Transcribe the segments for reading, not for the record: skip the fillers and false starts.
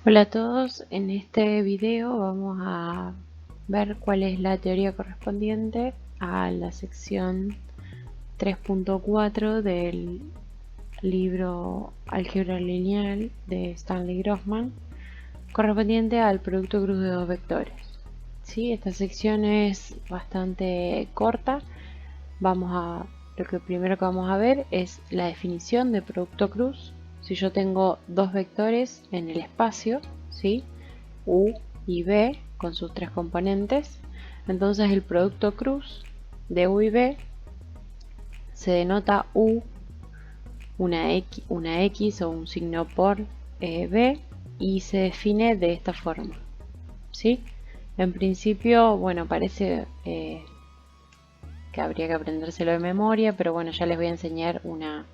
Hola a todos, en este video vamos a ver cuál es la teoría correspondiente a la sección 3.4 del libro Álgebra lineal de Stanley Grossman, correspondiente al producto cruz de dos vectores. ¿Sí? Esta sección es bastante corta. Lo primero que vamos a ver es la definición de producto cruz. Si yo tengo dos vectores en el espacio, ¿sí? U y B con sus tres componentes, entonces el producto cruz de U y B se denota U, una X o un signo por B, y se define de esta forma, ¿sí? En principio, bueno, parece que habría que aprendérselo de memoria, pero bueno, ya les voy a enseñar una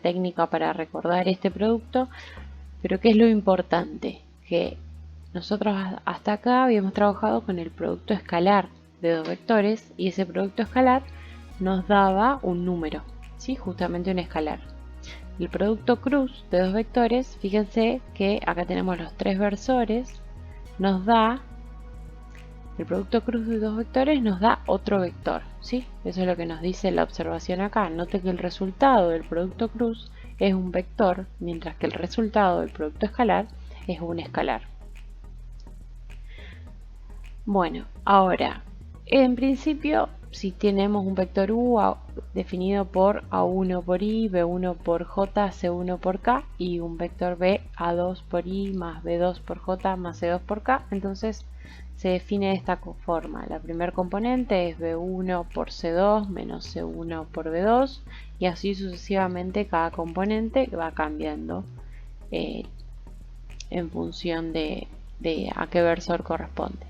técnica para recordar este producto. Pero ¿qué es lo importante? Que nosotros hasta acá habíamos trabajado con el producto escalar de dos vectores y ese producto escalar nos daba un número, ¿sí? Justamente un escalar. El producto cruz de dos vectores, fíjense que acá tenemos los tres versores, nos da, el producto cruz de dos vectores nos da otro vector, ¿sí? Eso es lo que nos dice la observación acá. Note que el resultado del producto cruz es un vector, mientras que el resultado del producto escalar es un escalar. Bueno, ahora, en principio, si tenemos un vector u definido por a1 por i, b1 por j, c1 por k, y un vector b a2 por i más b2 por j más c2 por k, entonces se define de esta forma. La primer componente es b1 por c2 menos c1 por b2, y así sucesivamente cada componente va cambiando en función de a qué versor corresponde.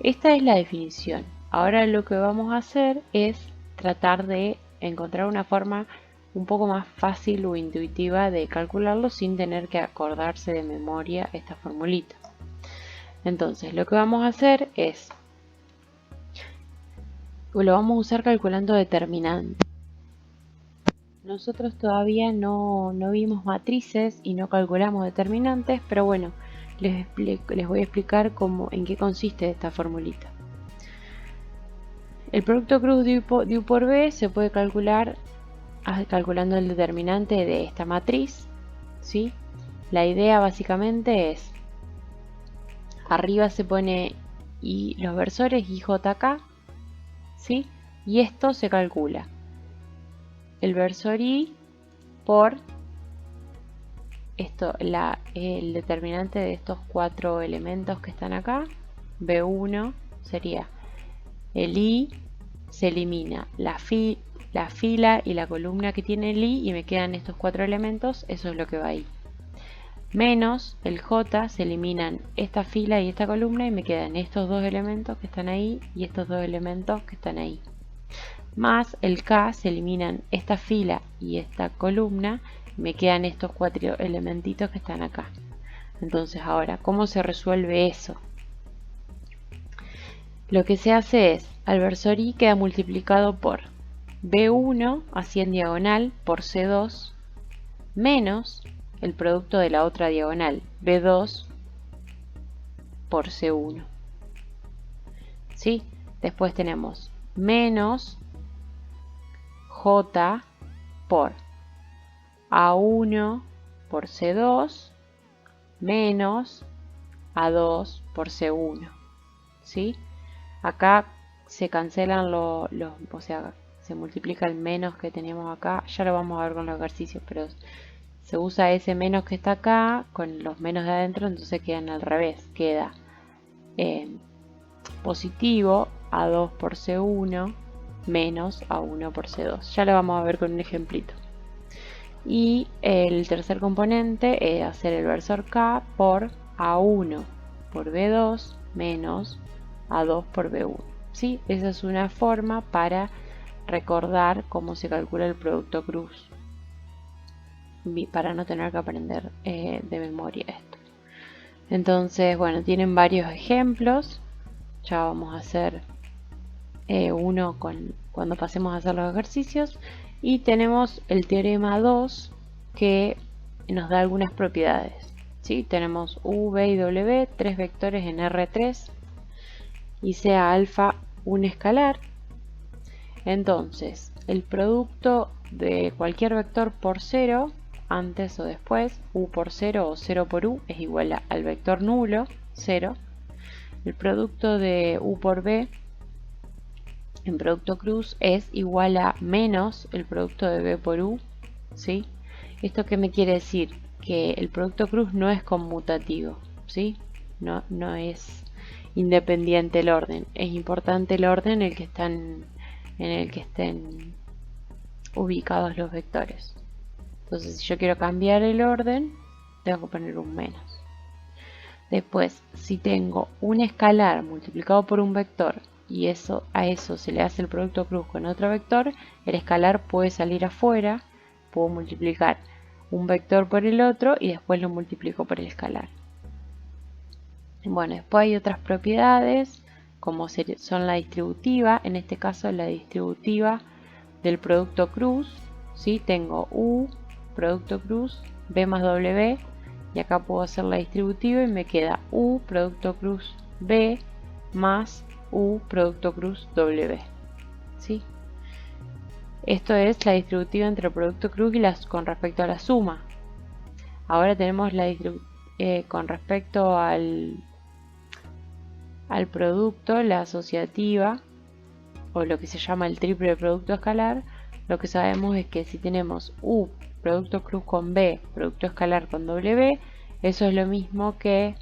Esta es la definición. Ahora lo que vamos a hacer es tratar de encontrar una forma un poco más fácil o intuitiva de calcularlo sin tener que acordarse de memoria esta formulita. Entonces lo que vamos a hacer es, lo vamos a usar calculando determinantes. Nosotros todavía no vimos matrices y no calculamos determinantes, pero bueno, les voy a explicar en qué consiste esta formulita. El producto cruz de U por B se puede calcular calculando el determinante de esta matriz, ¿sí? La idea básicamente es, arriba se pone los versores IJK, ¿sí? Y esto se calcula el versor I por el determinante de estos cuatro elementos que están acá. B1 sería el I, se elimina la fila y la columna que tiene el I y me quedan estos cuatro elementos, eso es lo que va ahí. Menos el J, se eliminan esta fila y esta columna y me quedan estos dos elementos que están ahí y estos dos elementos que están ahí. Más el K, se eliminan esta fila y esta columna, me quedan estos cuatro elementitos que están acá. Entonces ahora, ¿cómo se resuelve eso? Lo que se hace es, al versor I queda multiplicado por B1, así en diagonal, por C2, menos el producto de la otra diagonal, B2 por C1. ¿Sí? Después tenemos menos J por A1 por C2 menos A2 por C1. ¿Sí? Acá se cancelan o sea, se multiplica el menos que tenemos acá. Ya lo vamos a ver con los ejercicios, pero se usa ese menos que está acá con los menos de adentro, entonces quedan al revés. Queda positivo A2 por C1 menos A1 por C2. Ya lo vamos a ver con un ejemplito. Y el tercer componente es hacer el versor K por A1 por B2 menos A2 por B1. ¿Sí? Esa es una forma para recordar cómo se calcula el producto cruz, para no tener que aprender de memoria esto. Entonces, bueno, tienen varios ejemplos. Ya vamos a hacer uno cuando pasemos a hacer los ejercicios. Y tenemos el teorema 2 que nos da algunas propiedades. ¿sí? Tenemos u, v y w, tres vectores en R3 y sea alfa un escalar. Entonces, el producto de cualquier vector por 0, antes o después, u por 0 o 0 por u, es igual al vector nulo, 0. El producto de u por b en producto cruz es igual a menos el producto de b por u, ¿sí? ¿Esto qué me quiere decir? Que el producto cruz no es conmutativo, ¿sí? No es independiente el orden. Es importante el orden en el que estén ubicados los vectores. Entonces, si yo quiero cambiar el orden, tengo que poner un menos. Después, si tengo un escalar multiplicado por un vector y a eso se le hace el producto cruz con otro vector, el escalar puede salir afuera, puedo multiplicar un vector por el otro y después lo multiplico por el escalar. Bueno, después hay otras propiedades como son la distributiva, en este caso la distributiva del producto cruz, ¿sí? Tengo u, producto cruz, b más w, y acá puedo hacer la distributiva y me queda u, producto cruz, b, más u, producto cruz, w, ¿sí? Esto es la distributiva entre el producto cruz y con respecto a la suma. Ahora tenemos la con respecto al producto, la asociativa, o lo que se llama el triple producto escalar. Lo que sabemos es que si tenemos u, producto cruz con b, producto escalar con w, eso es lo mismo que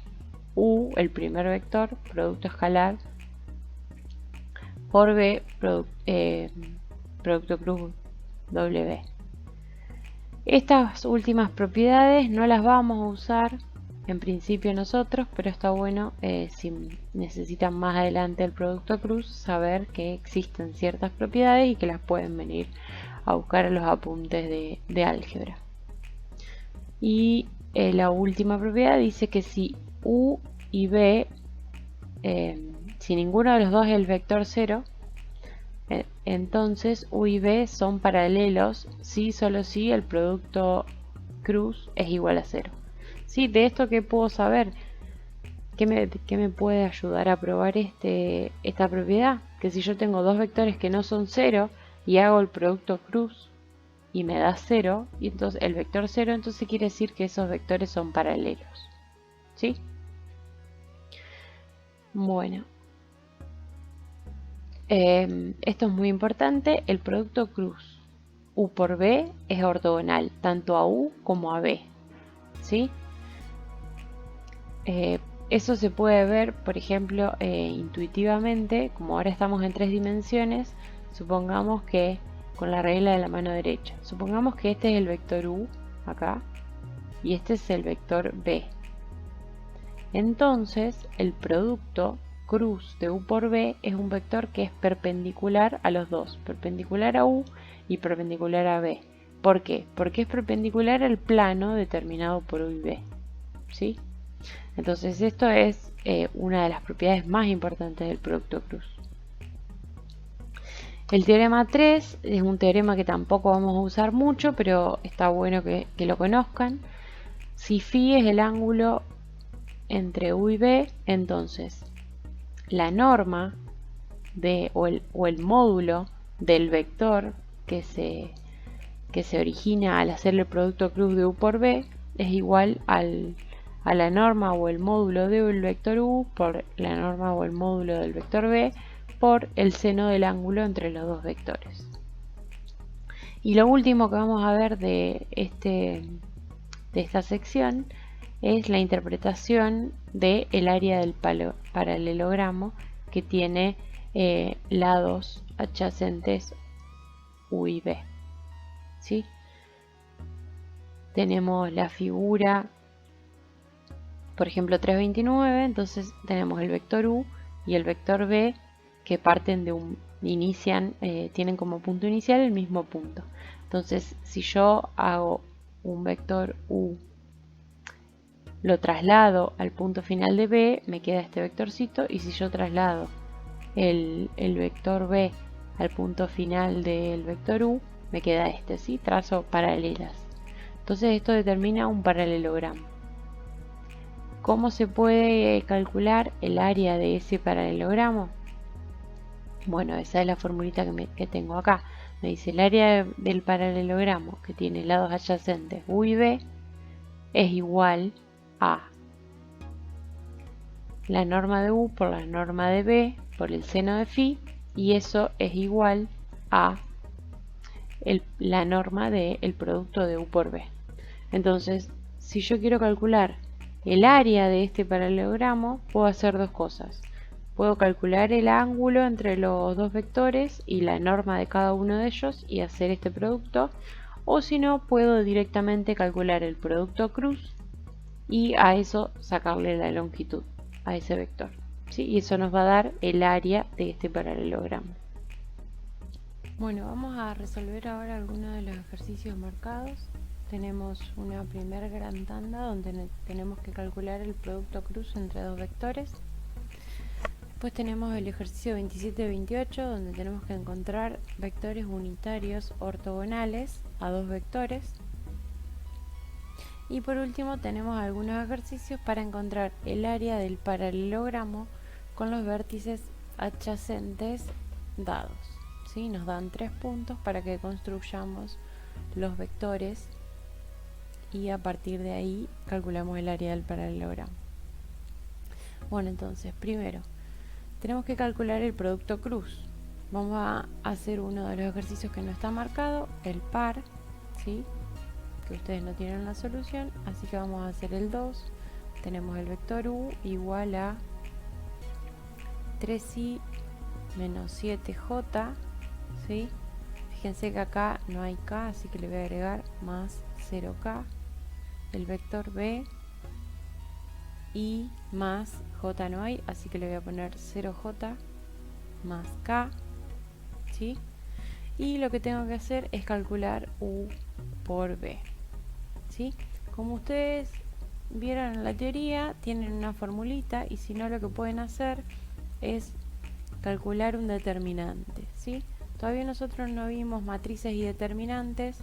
u, el primer vector, producto escalar, por b, producto cruz w. Estas últimas propiedades no las vamos a usar en principio nosotros, pero está bueno si necesitan más adelante el producto cruz, saber que existen ciertas propiedades y que las pueden venir a buscar a los apuntes de álgebra. Y la última propiedad dice que si u y b, si ninguno de los dos es el vector 0, entonces u y b son paralelos si solo si el producto cruz es igual a 0. ¿Sí? De esto, ¿qué puedo saber? ¿Qué me puede ayudar a probar esta propiedad? Que si yo tengo dos vectores que no son 0 y hago el producto cruz y me da 0, y entonces el vector 0, entonces quiere decir que esos vectores son paralelos. ¿Sí? Bueno. Esto es muy importante. El producto cruz u por b es ortogonal tanto a u como a b, ¿sí? Eso se puede ver, por ejemplo, intuitivamente, como ahora estamos en 3 dimensiones. Supongamos que con la regla de la mano derecha, supongamos que este es el vector u acá y este es el vector b. Entonces el producto cruz de u por b es un vector que es perpendicular a los dos, perpendicular a u y perpendicular a b. ¿Por qué? Porque es perpendicular al plano determinado por u y b, ¿sí? Entonces esto es una de las propiedades más importantes del producto cruz. El teorema 3 es un teorema que tampoco vamos a usar mucho, pero está bueno que lo conozcan. Si phi es el ángulo entre u y b, entonces la norma o el módulo del vector que se origina al hacer el producto cruz de u por b es igual a la norma o el módulo del vector u por la norma o el módulo del vector b por el seno del ángulo entre los dos vectores. Y lo último que vamos a ver de esta sección es la interpretación del área del paralelogramo que tiene lados adyacentes u y b, ¿sí? Tenemos la figura, por ejemplo 329, entonces tenemos el vector u y el vector b que parten de tienen como punto inicial el mismo punto. Entonces si yo hago un vector u, lo traslado al punto final de b, me queda este vectorcito, y si yo traslado el vector b al punto final del vector u, me queda este, ¿sí? Trazo paralelas. Entonces esto determina un paralelogramo. ¿Cómo se puede calcular el área de ese paralelogramo? Bueno, esa es la formulita que tengo acá. Me dice el área del paralelogramo que tiene lados adyacentes U y B es igual a la norma de U por la norma de B por el seno de phi, y eso es igual a la norma del producto de U por B. Entonces, si yo quiero calcular el área de este paralelogramo, puedo hacer dos cosas. Puedo calcular el ángulo entre los dos vectores y la norma de cada uno de ellos y hacer este producto, o si no, puedo directamente calcular el producto cruz y a eso sacarle la longitud a ese vector, ¿sí? Y eso nos va a dar el área de este paralelogramo. Bueno, vamos a resolver ahora algunos de los ejercicios marcados. Tenemos una primera gran tanda donde tenemos que calcular el producto cruz entre dos vectores. Después tenemos el ejercicio 27-28 donde tenemos que encontrar vectores unitarios ortogonales a dos vectores. Y por último tenemos algunos ejercicios para encontrar el área del paralelogramo con los vértices adyacentes dados, ¿sí? Nos dan 3 puntos para que construyamos los vectores y a partir de ahí calculamos el área del paralelogramo. Bueno, entonces primero tenemos que calcular el producto cruz. Vamos a hacer uno de los ejercicios que no está marcado, el par, ¿sí? Que ustedes no tienen la solución, así que vamos a hacer el 2. Tenemos el vector u igual a 3i menos 7j, ¿sí? Fíjense que acá no hay k, así que le voy a agregar más 0k. El vector b, y más j no hay, así que le voy a poner 0j más k, ¿sí? Y lo que tengo que hacer es calcular u por b, ¿sí? Como ustedes vieron en la teoría, tienen una formulita, y si no, lo que pueden hacer es calcular un determinante, ¿sí? Todavía nosotros no vimos matrices y determinantes,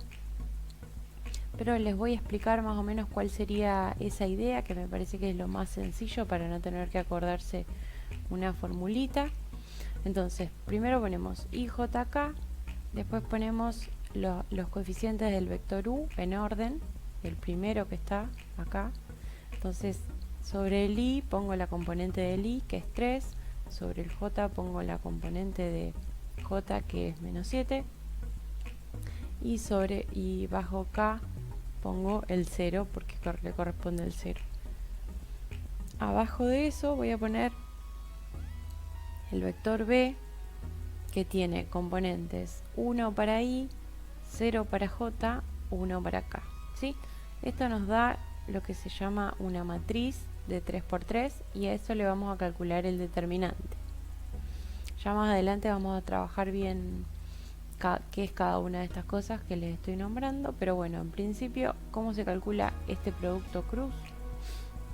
pero les voy a explicar más o menos cuál sería esa idea, que me parece que es lo más sencillo para no tener que acordarse una formulita. Entonces, primero ponemos ijk, después ponemos los coeficientes del vector u en orden, el primero que está acá. Entonces, sobre el i pongo la componente del i, que es 3, sobre el j pongo la componente de j, que es menos 7, y bajo k pongo el 0 porque le corresponde el 0. Abajo de eso voy a poner el vector b, que tiene componentes 1 para i, 0 para j, 1 para k, ¿sí? Esto nos da lo que se llama una matriz de 3×3 y a eso le vamos a calcular el determinante. Ya más adelante vamos a trabajar bien qué es cada una de estas cosas que les estoy nombrando, pero bueno, en principio, ¿cómo se calcula este producto cruz?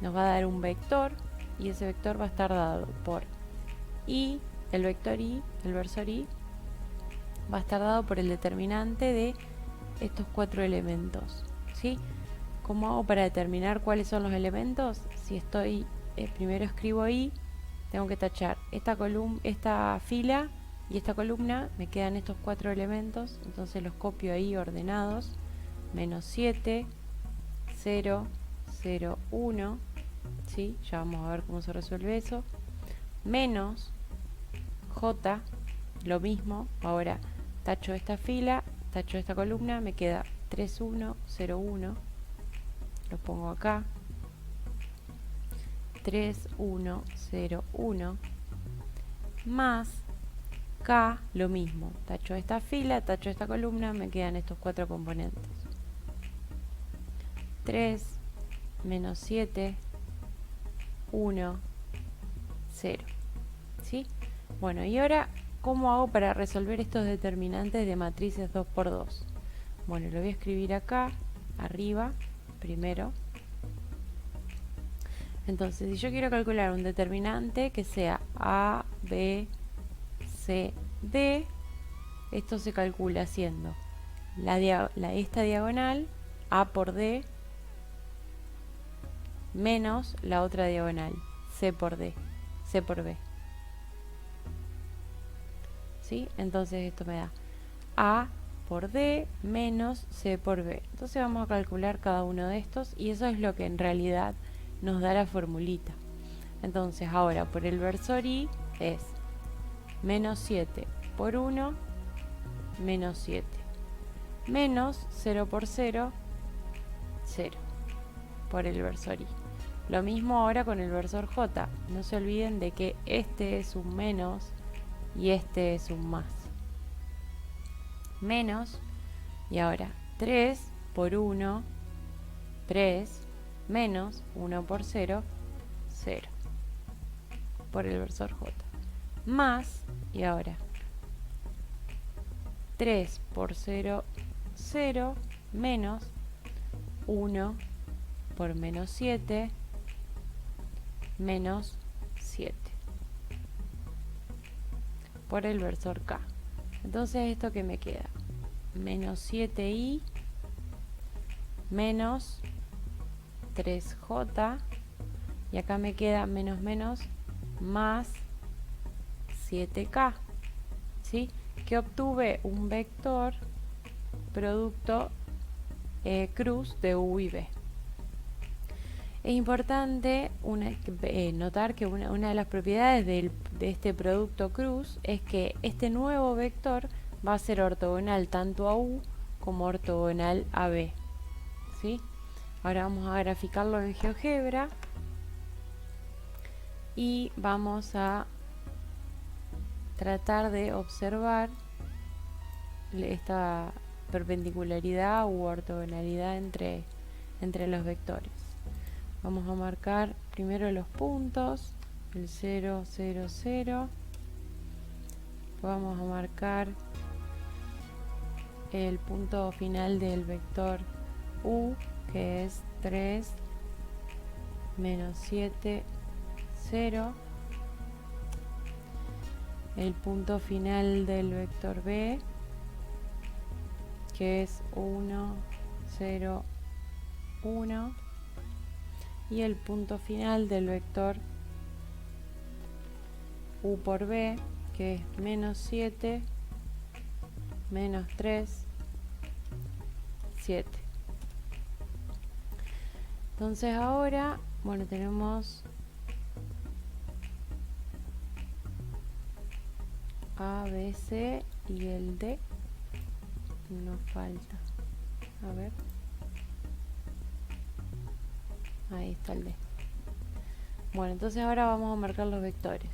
Nos va a dar un vector y ese vector va a estar dado por i, el vector i, el versor i, va a estar dado por el determinante de estos 4 elementos, ¿sí? ¿Cómo hago para determinar cuáles son los elementos? Si primero escribo i, tengo que tachar esta fila y esta columna, me quedan estos 4 elementos, entonces los copio ahí ordenados, menos 7, 0, 0, 1, ¿sí? Ya vamos a ver cómo se resuelve eso, menos j, lo mismo, ahora tacho esta fila, tacho esta columna, me queda 3, 1, 0, 1, lo pongo acá, 3, 1, 0, 1, más k, lo mismo, tacho esta fila, tacho esta columna, me quedan estos 4 componentes, 3, menos 7, 1, 0, ¿sí? Bueno, y ahora, ¿cómo hago para resolver estos determinantes de matrices 2×2? Bueno, lo voy a escribir acá, arriba, primero. Entonces, si yo quiero calcular un determinante que sea A, B, C, D, esto se calcula haciendo esta diagonal, A por D, menos la otra diagonal, C por D, C por B. ¿Sí? Entonces esto me da A por D menos C por B. Entonces vamos a calcular cada uno de estos y eso es lo que en realidad nos da la formulita. Entonces ahora por el versor I es menos 7 por 1, menos 7. Menos 0 por 0, 0 por el versor I. Lo mismo ahora con el versor J. No se olviden de que este es un menos y este es un más. Menos, y ahora 3 por 1, 3, menos 1 por 0, 0 por el versor J. Más, y ahora 3 por 0, 0, menos 1 por menos 7, menos 7 por el versor K. Entonces esto que me queda, menos 7i menos 3j, y acá me queda menos menos más 7k, ¿sí? Que obtuve un vector producto cruz de u y b. Es importante notar que una de las propiedades de este producto cruz es que este nuevo vector va a ser ortogonal tanto a u como ortogonal a b, ¿sí? Ahora vamos a graficarlo en GeoGebra y vamos a tratar de observar esta perpendicularidad u ortogonalidad entre los vectores. Vamos a marcar primero los puntos, el 0, 0, 0. Vamos a marcar el punto final del vector u, que es 3, menos 7, 0. El punto final del vector b, que es 1, 0, 1. Y el punto final del vector u por b, que es menos 7, menos 3, 7. Entonces ahora, bueno, tenemos A, B, C y el D nos falta. A ver. Ahí está el D. Bueno, entonces ahora vamos a marcar los vectores.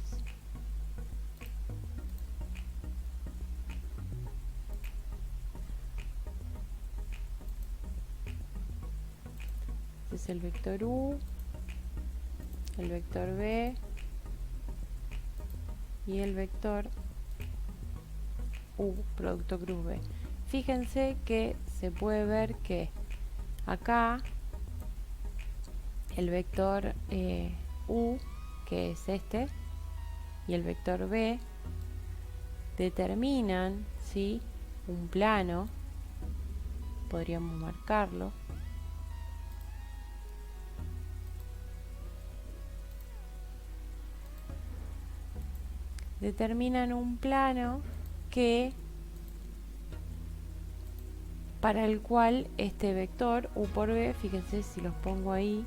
Este es el vector U, el vector B y el vector U, producto cruz B. Fíjense que se puede ver que acá el vector U, que es este, y el vector B determinan, ¿sí?, un plano. Podríamos marcarlo. Determinan un plano que para el cual este vector u por b, fíjense si los pongo ahí,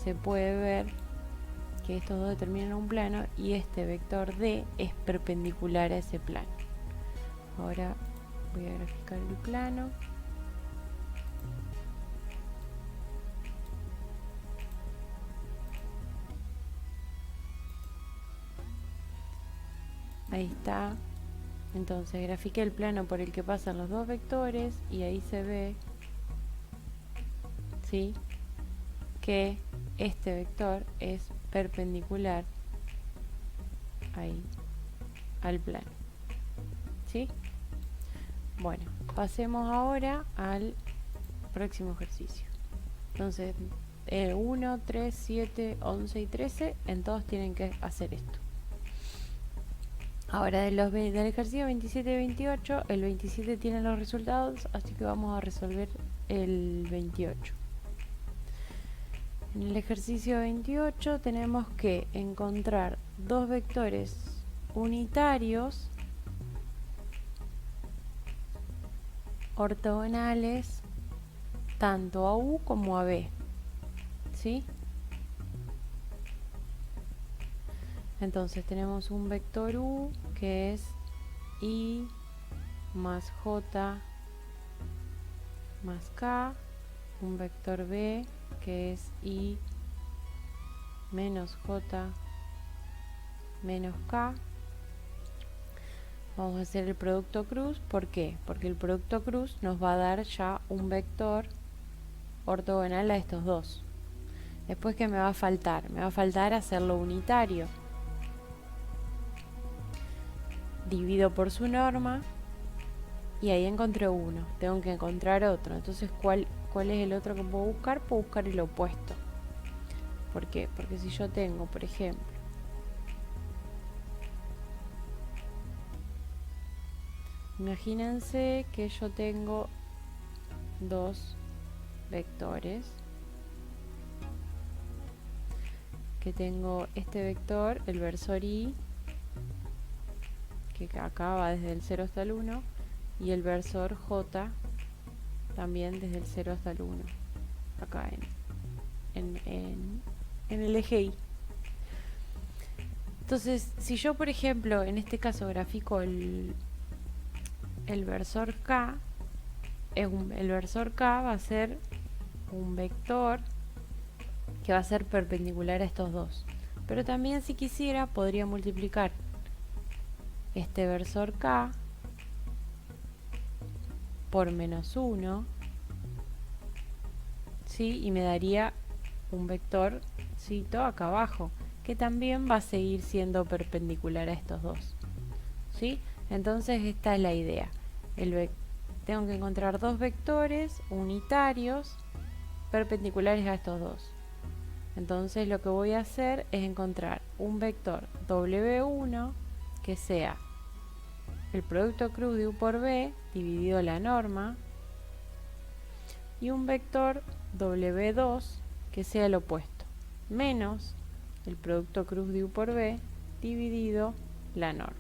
se puede ver que estos dos determinan un plano y este vector d es perpendicular a ese plano. Ahora voy a graficar el plano. Ahí está. Entonces grafiqué el plano por el que pasan los dos vectores y ahí se ve, ¿sí?, que este vector es perpendicular ahí al plano, ¿sí? Bueno, pasemos ahora al próximo ejercicio. Entonces 1, 3, 7, 11 y 13 en todos tienen que hacer esto. Ahora del ejercicio 27 y 28, el 27 tiene los resultados, así que vamos a resolver el 28. En el ejercicio 28 tenemos que encontrar dos vectores unitarios ortogonales tanto a U como a B, ¿sí? Entonces tenemos un vector U que es I más J más K, un vector B que es I menos J menos K. Vamos a hacer el producto cruz. ¿Por qué? Porque el producto cruz nos va a dar ya un vector ortogonal a estos dos. Después, ¿qué me va a faltar? Me va a faltar hacerlo unitario. Divido por su norma y ahí encontré uno. Tengo que encontrar otro. Entonces, ¿cuál es el otro que puedo buscar? Puedo buscar el opuesto. ¿Por qué? Porque si yo tengo, por ejemplo, imagínense que yo tengo dos vectores, que tengo este vector, el versor I, que acá va desde el 0 hasta el 1, y el versor J también desde el 0 hasta el 1, acá en el eje Y. Entonces, si yo, por ejemplo, en este caso grafico el versor K, el versor K va a ser un vector que va a ser perpendicular a estos dos. Pero también, si quisiera, podría multiplicar este versor K por menos 1, ¿sí? Y me daría un vectorcito acá abajo, que también va a seguir siendo perpendicular a estos dos, ¿sí? Entonces esta es la idea. Tengo que encontrar dos vectores unitarios perpendiculares a estos dos. Entonces lo que voy a hacer es encontrar un vector W1 que sea el producto cruz de U por B dividido la norma, y un vector W2 que sea el opuesto, menos el producto cruz de U por B dividido la norma.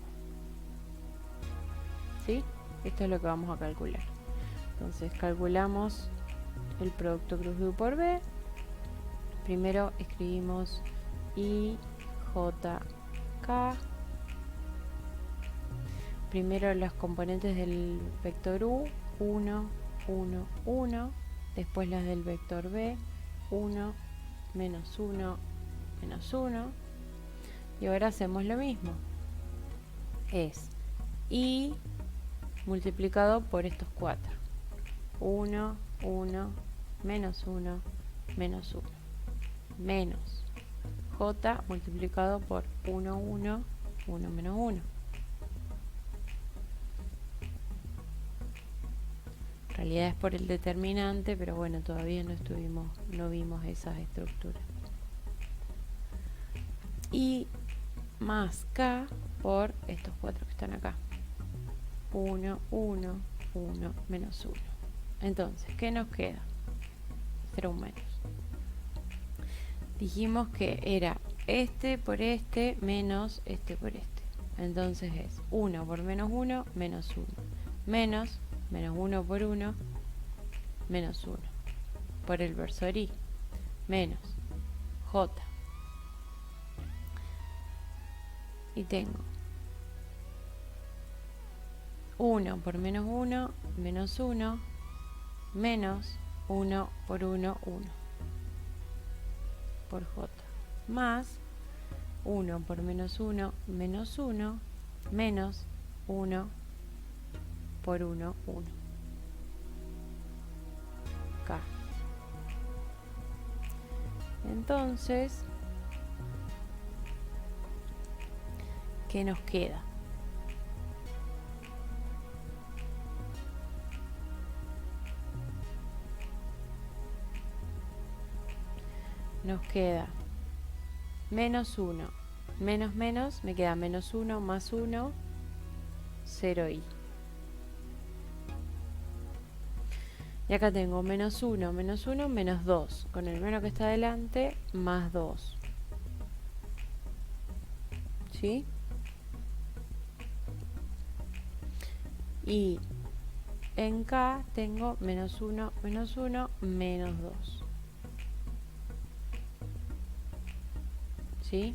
¿Sí? Esto es lo que vamos a calcular. Entonces calculamos el producto cruz de U por B. Primero escribimos I, J, K. Primero los componentes del vector U, 1, 1, 1. Después las del vector B, 1, menos 1, menos 1. Y ahora hacemos lo mismo. Es I multiplicado por estos 4. 1, 1, menos 1, menos 1. Menos J multiplicado por 1, 1, 1 menos 1. En realidad es por el determinante, pero bueno, todavía no vimos esas estructuras. Y más K por estos 4 que están acá. 1, 1, 1, menos 1. Entonces, ¿qué nos queda? 0 menos. Dijimos que era este por este menos este por este. Entonces es 1 por menos 1, menos 1. Menos 1 por 1, menos 1. Por el versor I. Menos J. Y tengo 1 por menos 1, menos 1. Menos 1 por 1, 1. Por J. Más 1 por menos 1, menos 1. Menos 1 por 1, 1. K. Entonces, ¿qué nos queda? Nos queda menos 1. Menos menos, me queda menos 1 más 1, 0i. Y Y acá tengo menos 1, menos 2. Con el menos que está adelante, más 2. ¿Sí? Y en K tengo menos 1, menos 2. ¿Sí?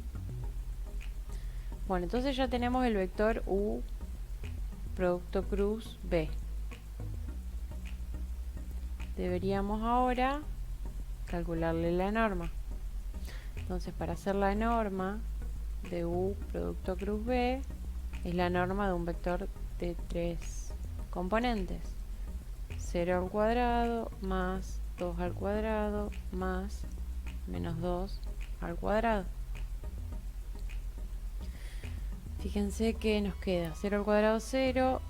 Bueno, entonces ya tenemos el vector U producto cruz B. Deberíamos ahora calcularle la norma. Entonces, para hacer la norma de U producto cruz B, es la norma de un vector de 3 componentes. 0 al cuadrado más 2 al cuadrado más menos 2 al cuadrado. Fíjense que nos queda 0 al cuadrado 0,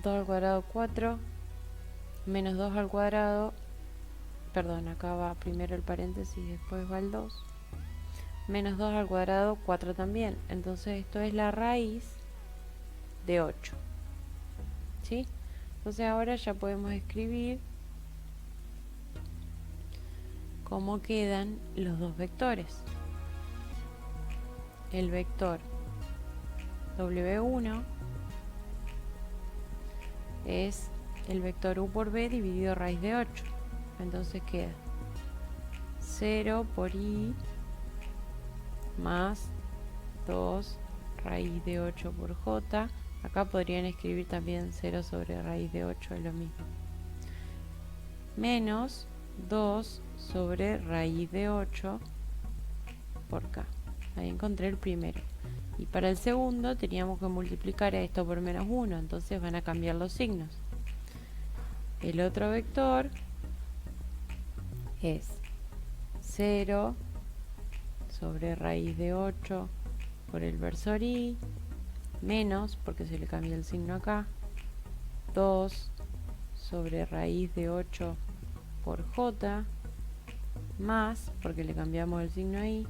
2 al cuadrado 4, menos 2 al cuadrado, perdón, acá va primero el paréntesis, después va el 2, menos 2 al cuadrado 4 también. Entonces esto es la raíz de 8. ¿Sí? Entonces ahora ya podemos escribir cómo quedan los dos vectores. El vector W1 es el vector U por B dividido raíz de 8. Entonces queda 0 por I más 2 raíz de 8 por J. Acá podrían escribir también 0 sobre raíz de 8, es lo mismo. Menos 2 sobre raíz de 8 por K. Ahí encontré el primero. Y para el segundo teníamos que multiplicar a esto por menos 1, entonces van a cambiar los signos. El otro vector es 0 sobre raíz de 8 por el versor I, menos, porque se le cambia el signo acá, 2 sobre raíz de 8 por J, más, porque le cambiamos el signo ahí,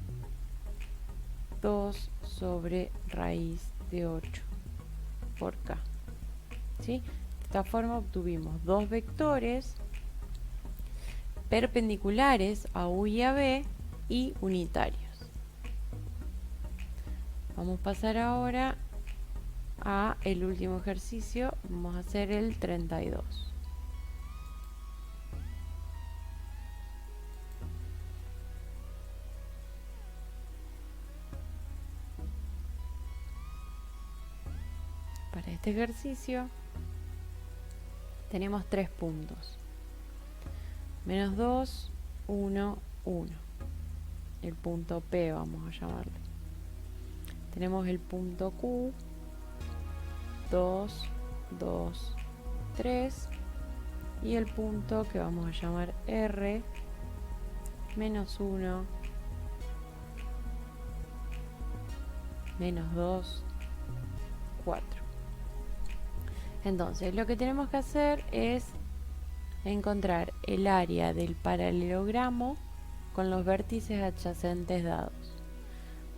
2 sobre raíz de 8 por K. ¿Sí? De esta forma obtuvimos dos vectores perpendiculares a U y a B y unitarios. Vamos a pasar ahora a el último ejercicio. Vamos a hacer el 32. Para este ejercicio tenemos 3 puntos. Menos 2, 1, 1. El punto P vamos a llamarlo. Tenemos el punto Q, 2, 2, 3. Y el punto que vamos a llamar R, menos 1, menos 2, 4. Entonces, lo que tenemos que hacer es encontrar el área del paralelogramo con los vértices adyacentes dados.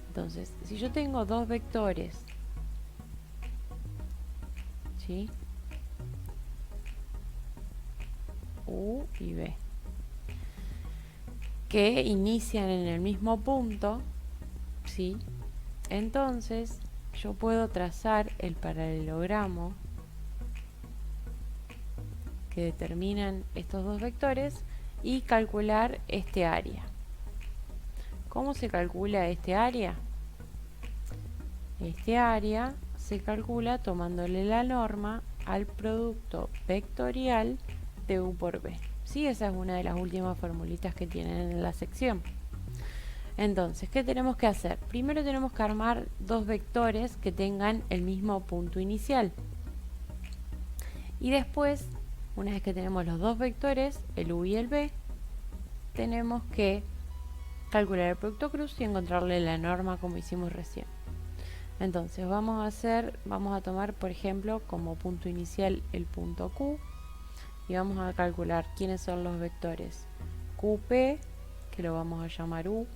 Entonces, si yo tengo dos vectores, ¿sí? U y B, que inician en el mismo punto, ¿sí? Entonces, yo puedo trazar el paralelogramo que determinan estos dos vectores y calcular este área. ¿Cómo se calcula este área? Este área se calcula tomándole la norma al producto vectorial de U por B. Sí, esa es una de las últimas formulitas que tienen en la sección. Entonces, ¿qué tenemos que hacer? Primero tenemos que armar dos vectores que tengan el mismo punto inicial. Y después, una vez que tenemos los dos vectores, el U y el B, tenemos que calcular el producto cruz y encontrarle la norma como hicimos recién. Entonces vamos a tomar por ejemplo como punto inicial el punto Q y vamos a calcular quiénes son los vectores QP, que lo vamos a llamar U,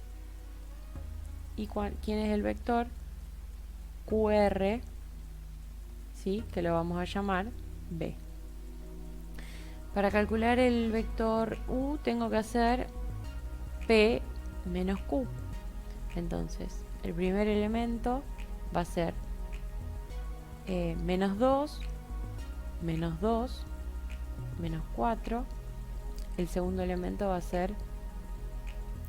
y quién es el vector QR, ¿sí? Que lo vamos a llamar B. Para calcular el vector u tengo que hacer p menos q. Entonces, el primer elemento va a ser menos 2, menos 2, menos 4. El segundo elemento va a ser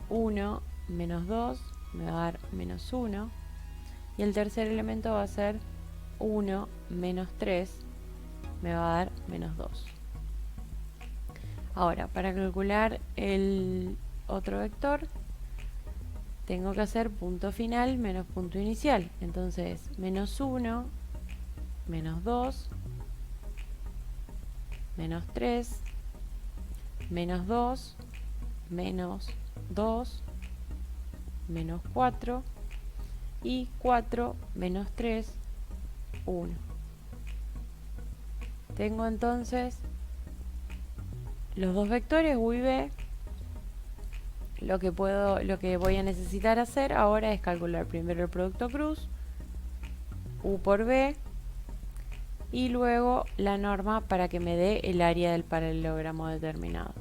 1 menos 2, me va a dar menos 1. Y el tercer elemento va a ser 1 menos 3, me va a dar menos 2. Ahora, para calcular el otro vector, tengo que hacer punto final menos punto inicial. Entonces, menos 1, menos 2, menos 3, menos 2, menos 2, menos 4 y 4 menos 3, 1. Tengo entonces los dos vectores u y b. Lo que voy a necesitar hacer ahora es calcular primero el producto cruz, u por b, y luego la norma para que me dé el área del paralelogramo determinado.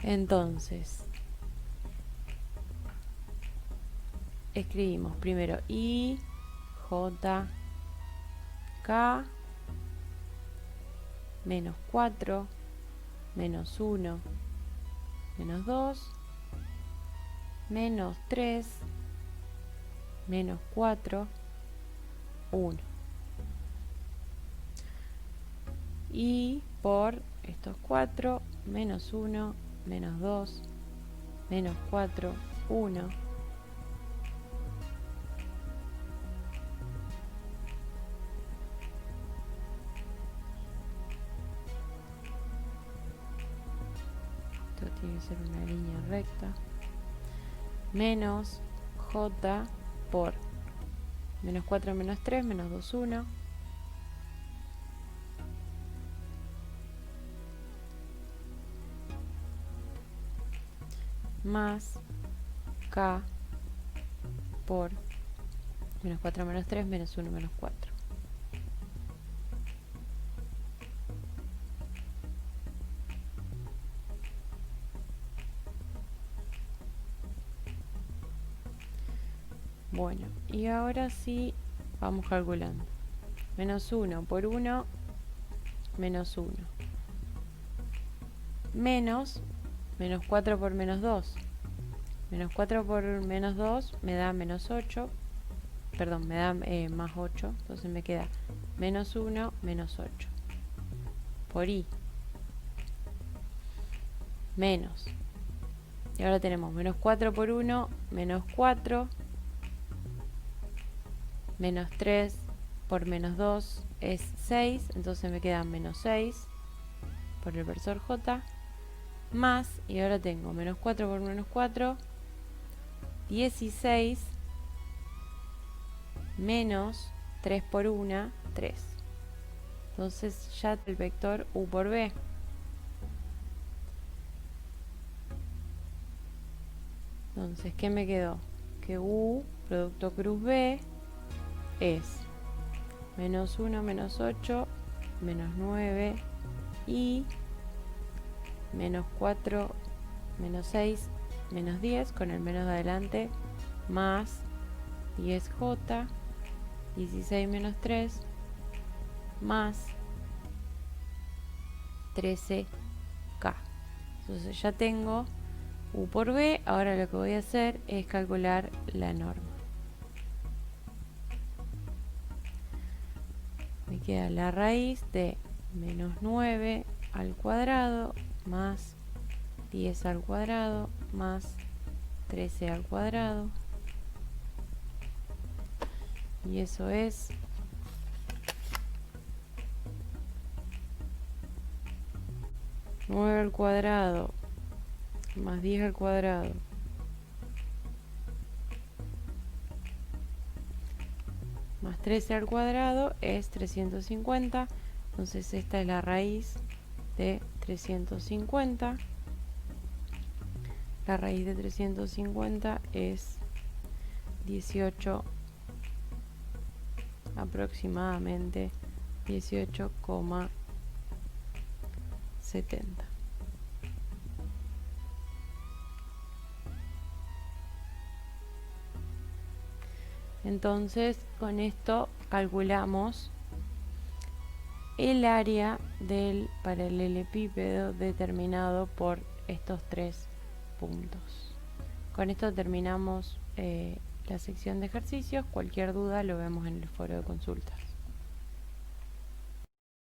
Entonces, escribimos primero i, j, k, menos 4, menos 1, menos 2, menos 3, menos 4, 1. Y por estos 4, menos 1, menos 2, menos 4, 1. Esto tiene que ser una línea recta. Menos j por menos 4 menos 3, menos 2, 1. Más k por menos 4 menos 3, menos 1 menos 4. Bueno, y ahora sí vamos calculando. Menos 1 por 1, menos 1. Menos 4 por menos 2. Menos 4 por menos 2 me da menos 8. Perdón, me da más 8. Entonces me queda menos 1, menos 8. Por i. Menos. Y ahora tenemos menos 4 por 1, menos 4. Menos 3 por menos 2 es 6. Entonces me queda menos 6 por el versor j. Más, y ahora tengo menos 4 por menos 4, 16, menos 3 por 1, 3. Entonces ya el vector u por b. Entonces, ¿qué me quedó? Que u, producto cruz b, es menos 1, menos 8, menos 9 y menos 4, menos 6, menos 10, con el menos de adelante, más 10j, 16 menos 3, más 13k. Entonces ya tengo u por b. Ahora lo que voy a hacer es calcular la norma. Me queda la raíz de menos 9 al cuadrado más 10 al cuadrado más 13 al cuadrado, y eso es 9 al cuadrado más 10 al cuadrado más 13 al cuadrado es 350. Entonces esta es la raíz de 350. La raíz de 350 es 18, aproximadamente 18,5. 70. Entonces, con esto calculamos el área del paralelepípedo determinado por estos tres puntos. Con esto terminamos la sección de ejercicios. Cualquier duda lo vemos en el foro de consultas.